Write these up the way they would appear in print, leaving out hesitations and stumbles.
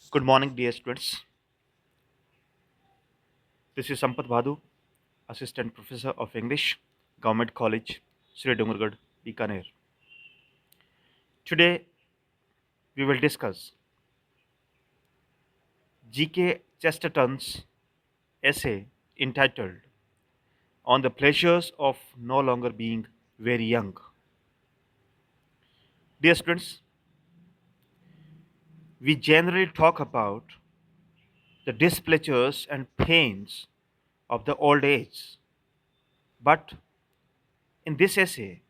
Good morning, dear students. This is Sampat Bhadu, Assistant Professor of English, Government College, Sri Dungargad, Bikaner. Today, we will discuss G.K. Chesterton's essay entitled On the Pleasures of No Longer Being Very Young. Dear students, we generally talk about the displeasures and pains of the old age, but in this essay,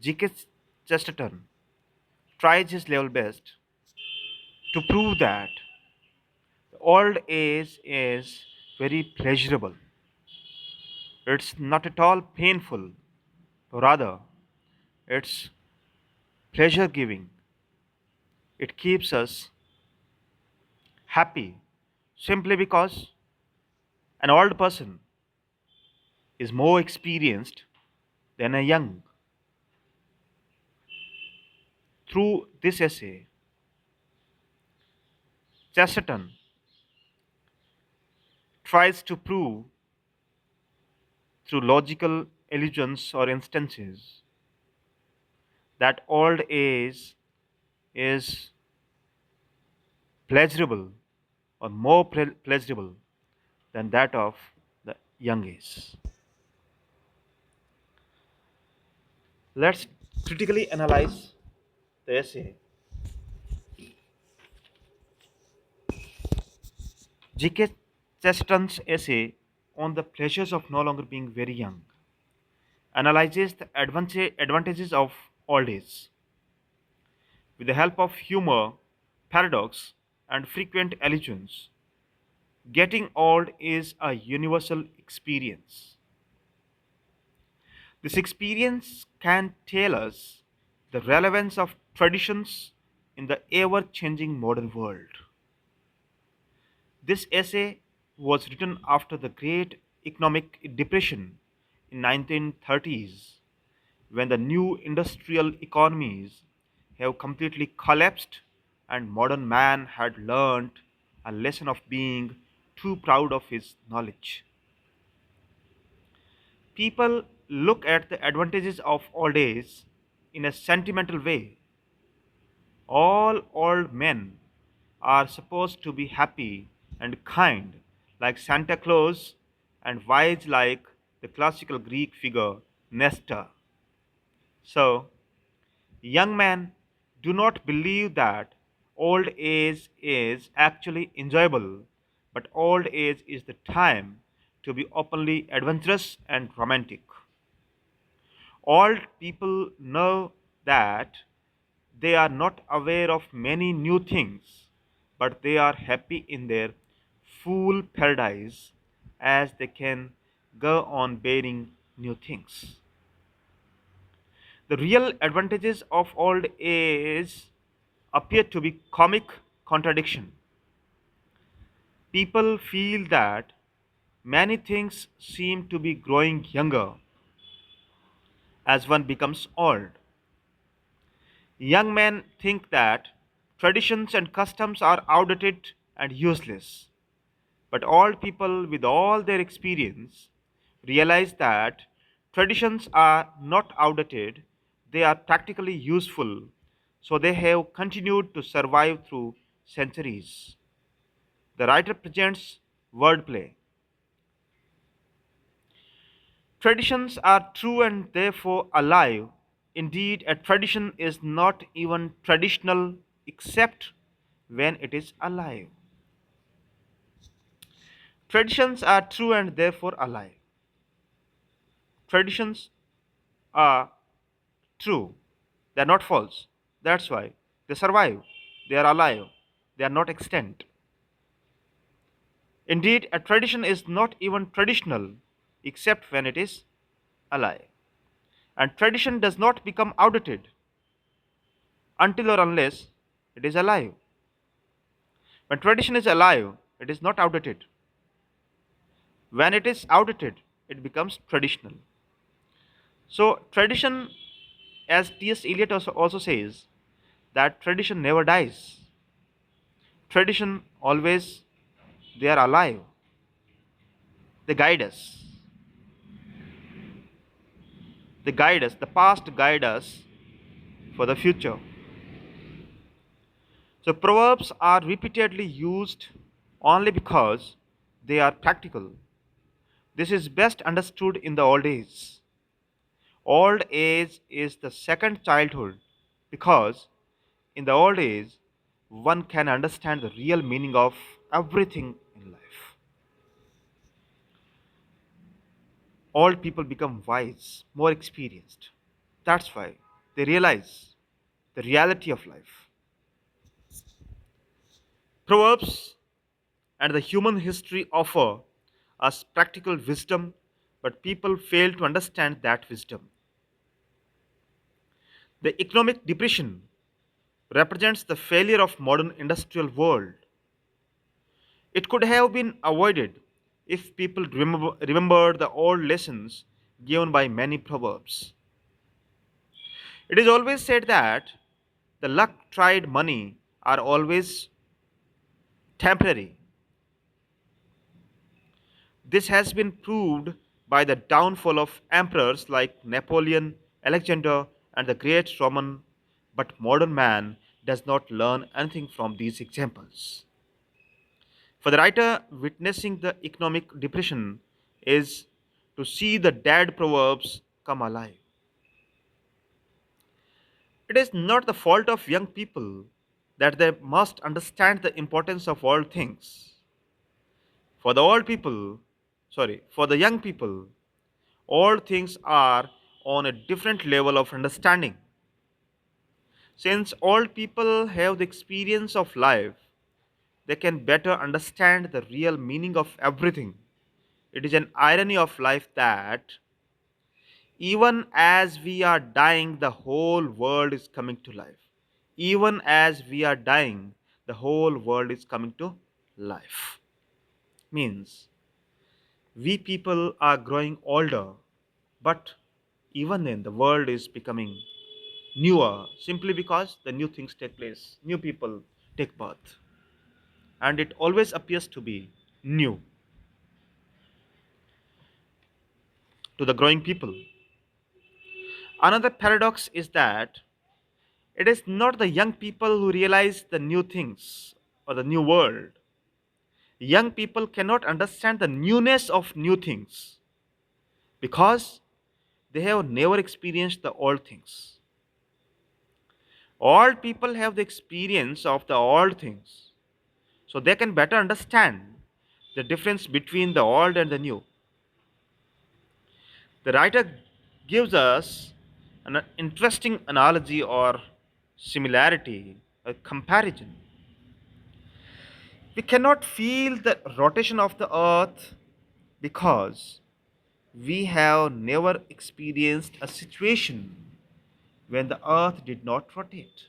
G.K. Chesterton tries his level best to prove that the old age is very pleasurable. It's not at all painful, rather, it's pleasure giving. It keeps us happy simply because an old person is more experienced than a young. Through this essay, Chesterton tries to prove through logical allusions or instances that old age is pleasurable or more pleasurable than that of the young age. Let's critically analyze the essay. G.K. Chesterton's essay on the pleasures of no longer being very young analyzes the advantages of old age. With the help of humor, paradox, and frequent allusions, getting old is a universal experience. This experience can tell us the relevance of traditions in the ever changing modern world. This essay was written after the Great Economic Depression in 1930s, when the new industrial economies have completely collapsed and modern man had learned a lesson of being too proud of his knowledge. People look at the advantages of old age in a sentimental way. All old men are supposed to be happy and kind, like Santa Claus, and wise, like the classical Greek figure Nestor. So, young men do not believe that old age is actually enjoyable, but old age is the time to be openly adventurous and romantic. Old people know that they are not aware of many new things, but they are happy in their fool paradise as they can go on bearing new things. The real advantages of old age appear to be comic contradiction. People feel that many things seem to be growing younger as one becomes old. Young men think that traditions and customs are outdated and useless. But old people, with all their experience, realize that traditions are not outdated, they are practically useful, so they have continued to survive through centuries. The writer presents wordplay. Traditions are true and therefore alive. Indeed, a tradition is not even traditional except when it is alive. Traditions are true and therefore alive. Traditions are true. They are not false. That's why they survive. They are alive. They are not extant. Indeed, a tradition is not even traditional except when it is alive. And tradition does not become outdated until or unless it is alive. When tradition is alive, it is not outdated. When it is outdated, it becomes traditional. So, tradition, as T.S. Eliot also says, that tradition never dies. Tradition always, they are alive. They guide us. They guide us. The past guide us for the future. So proverbs are repeatedly used only because they are practical. This is best understood in the old age. Old age is the second childhood because in the old age one can understand the real meaning of everything in life. Old people become wise, more experienced. That's why they realize the reality of life. Proverbs and the human history offer us practical wisdom, but people fail to understand that wisdom. The economic depression represents the failure of modern industrial world. It could have been avoided if people remembered the old lessons given by many proverbs. It is always said that the luck tried money are always temporary. This has been proved by the downfall of emperors like Napoleon, Alexander, and the great Roman, but modern man does not learn anything from these examples. For the writer, witnessing the economic depression is to see the dead proverbs come alive. It is not the fault of young people that they must understand the importance of all things. For the old people, for the young people, all things are on a different level of understanding. Since all people have the experience of life, they can better understand the real meaning of everything. It is an irony of life that even as we are dying, the whole world is coming to life. Even as we are dying, the whole world is coming to life. Means we people are growing older, but even then the world is becoming newer simply because the new things take place, new people take birth, and it always appears to be new to the growing people. Another paradox is that it is not the young people who realize the new things or the new world. Young people cannot understand the newness of new things because they have never experienced the old things. All people have the experience of the old things, so they can better understand the difference between the old and the new. The writer gives us an interesting analogy or similarity, a comparison. We cannot feel the rotation of the earth because we have never experienced a situation when the earth did not rotate.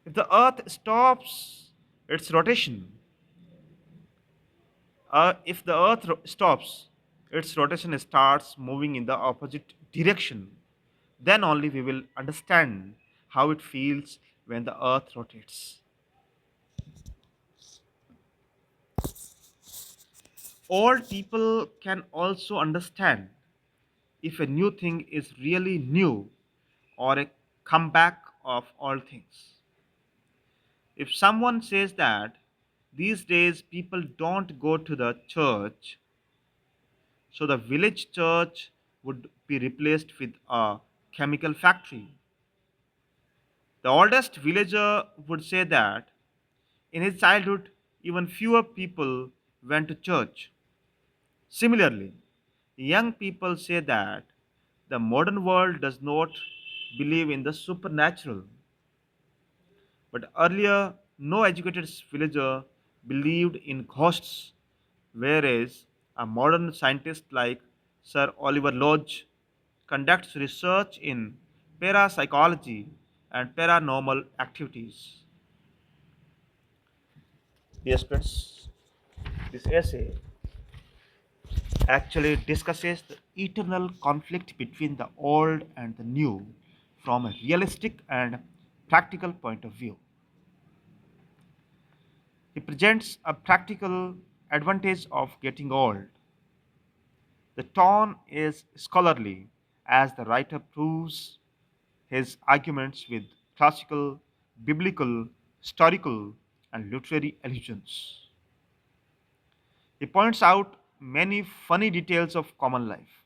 If the earth stops its rotation, if the earth stops, its rotation starts moving in the opposite direction. Then only we will understand how it feels when the earth rotates. Old people can also understand if a new thing is really new or a comeback of all things. If someone says that these days people don't go to the church, so the village church would be replaced with a chemical factory. The oldest villager would say that in his childhood, even fewer people went to church. Similarly, young people say that the modern world does not believe in the supernatural. But earlier, no educated villager believed in ghosts, whereas a modern scientist like Sir Oliver Lodge conducts research in parapsychology and paranormal activities. Yes, friends, this essay actually discusses the eternal conflict between the old and the new from a realistic and practical point of view. He presents a practical advantage of getting old. The tone is scholarly, as the writer proves his arguments with classical, biblical, historical, and literary allusions. He points out many funny details of common life.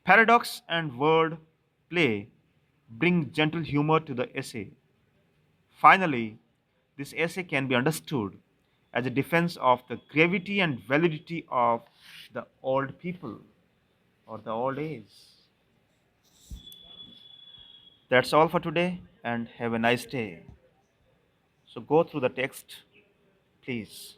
Paradox and word play bring gentle humor to the essay. Finally, this essay can be understood as a defense of the gravity and validity of the old people or the old age. That's all for today and have a nice day. So go through the text, please.